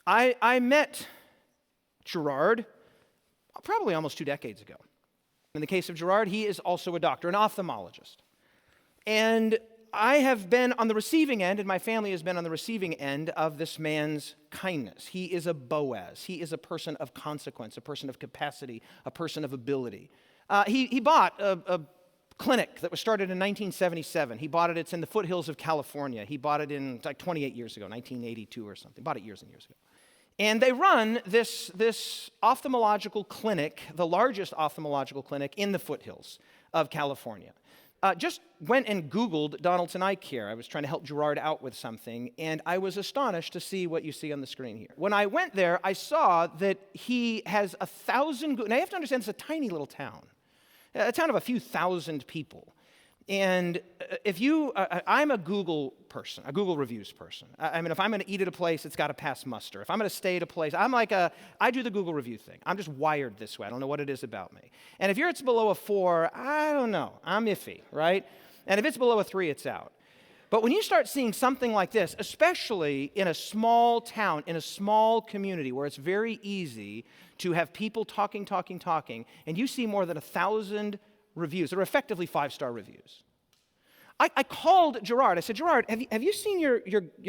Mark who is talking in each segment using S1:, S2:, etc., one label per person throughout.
S1: I met Gerard probably almost 2 decades ago. In the case of Gerard, he is also a doctor, an ophthalmologist. And I have been on the receiving end, and my family has been on the receiving end of this man's kindness. He is a Boaz. He is a person of consequence, a person of capacity, a person of ability. He bought a clinic that was started in 1977. He bought it. It's in the foothills of California. He bought it in like 28 years ago, 1982 or something. Bought it years and years ago. And they run this ophthalmological clinic, the largest ophthalmological clinic in the foothills of California. Just went and Googled Donaldson Eye Care. I was trying to help Gerard out with something, and I was astonished to see what you see on the screen here. When I went there, I saw that he has 1,000, now you have to understand, it's a tiny little town, a town of a few thousand people. And I'm a Google person, a Google reviews person. I mean, if I'm going to eat at a place, it's got to pass muster. If I'm going to stay at a place, I do the Google review thing. I'm just wired this way. I don't know what it is about me. And if it's below a 4, I don't know. I'm iffy, right? And if it's below a 3, it's out. But when you start seeing something like this, especially in a small town, in a small community where it's very easy to have people talking, and you see more than 1,000 reviews that are effectively 5-star reviews. I called Gerard. I said, Gerard, have you seen your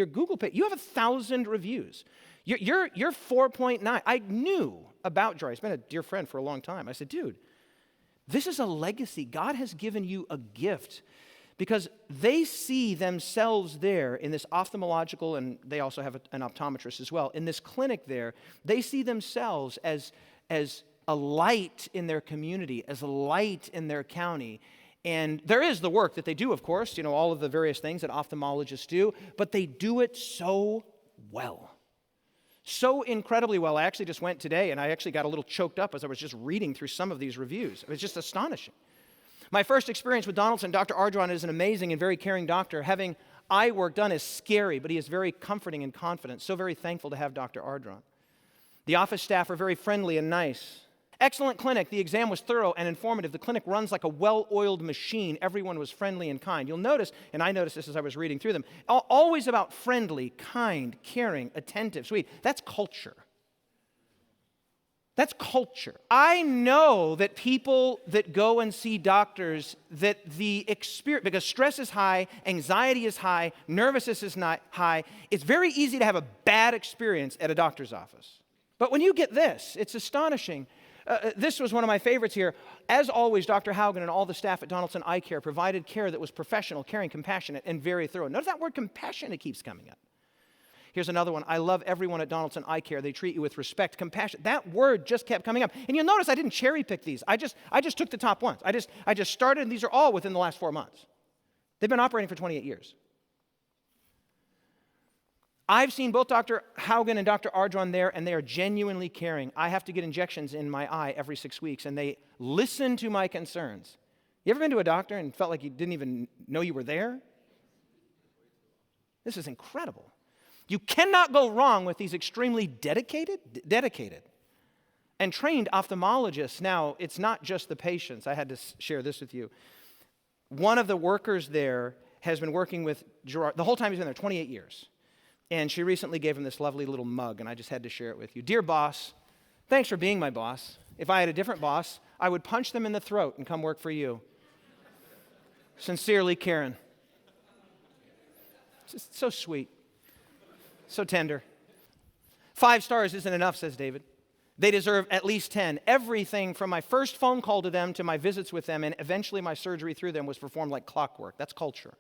S1: Google page? You have 1,000 reviews. You're 4.9. I knew about Gerard. He's been a dear friend for a long time. I said, dude, this is a legacy. God has given you a gift because they see themselves there in this ophthalmological, and they also have an optometrist as well. In this clinic there, they see themselves as a light in their community, as a light in their county. And there is the work that they do, of course, all of the various things that ophthalmologists do, but they do it so well. So incredibly well. I actually just went today, and I actually got a little choked up as I was just reading through some of these reviews. It was just astonishing. My first experience with Donaldson, Dr. Ardron is an amazing and very caring doctor. Having eye work done is scary, but he is very comforting and confident. So very thankful to have Dr. Ardron. The office staff are very friendly and nice. Excellent clinic. The exam was thorough and informative. The clinic runs like a well-oiled machine. Everyone was friendly and kind. You'll notice, and I noticed this as I was reading through them, always about friendly, kind, caring, attentive, sweet. That's culture. That's culture. I know that people that go and see doctors, that the experience, because stress is high, anxiety is high, nervousness is not high, it's very easy to have a bad experience at a doctor's office. But when you get this, it's astonishing. This was one of my favorites here. As always, Dr. Haugen and all the staff at Donaldson Eye Care provided care that was professional, caring, compassionate, and very thorough. Notice that word compassionate keeps coming up. Here's another one. I love everyone at Donaldson Eye Care. They treat you with respect, compassion. That word just kept coming up. And you'll notice I didn't cherry pick these. I just took the top ones. I just started, and these are all within the last 4 months. They've been operating for 28 years. I've seen both Dr. Haugen and Dr. Ardron there, and they are genuinely caring. I have to get injections in my eye every 6 weeks, and they listen to my concerns. You ever been to a doctor and felt like you didn't even know you were there? This is incredible. You cannot go wrong with these extremely dedicated, and trained ophthalmologists. Now, it's not just the patients. I had to share this with you. One of the workers there has been working with Gerard the whole time he's been there, 28 years. And she recently gave him this lovely little mug, and I just had to share it with you. Dear boss, thanks for being my boss. If I had a different boss, I would punch them in the throat and come work for you. Sincerely, Karen. Just so sweet. So tender. 5 stars isn't enough, says David. They deserve at least 10. Everything from my first phone call to them to my visits with them and eventually my surgery through them was performed like clockwork. That's culture.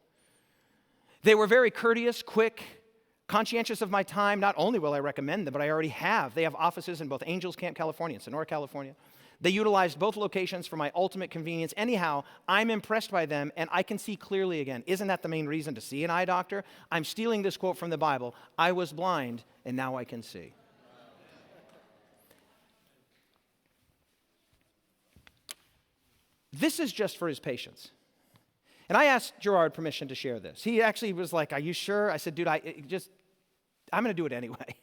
S1: They were very courteous, quick, conscientious of my time. Not only will I recommend them, but I already have. They have offices in both Angels Camp, California and Sonora, California. They utilized both locations for my ultimate convenience. Anyhow, I'm impressed by them, and I can see clearly again. Isn't that the main reason to see an eye doctor? I'm stealing this quote from the Bible. I was blind, and now I can see. This is just for his patients. And I asked Gerard permission to share this. He actually was like, are you sure? I said, dude, I'm going to do it anyway.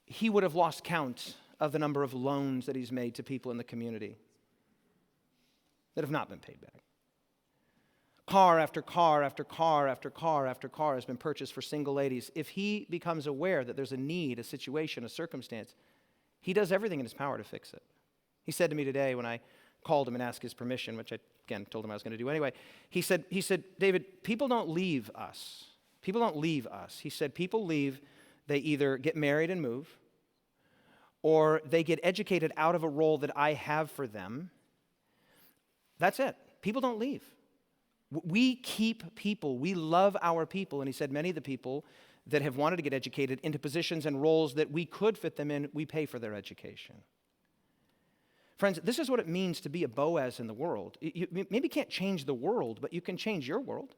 S1: He would have lost count of the number of loans that he's made to people in the community. that have not been paid back. Car after car after car after car after car has been purchased for single ladies. If he becomes aware that there's a need, a situation, a circumstance, he does everything in his power to fix it. He said to me today when I called him and asked his permission, which I, again, told him I was going to do anyway, he said, David, people don't leave us. People don't leave us. He said, people leave, they either get married and move, or they get educated out of a role that I have for them. That's it. People don't leave. We keep people. We love our people. And he said many of the people that have wanted to get educated into positions and roles that we could fit them in, we pay for their education. Friends, this is what it means to be a Boaz in the world. You maybe can't change the world, but you can change your world.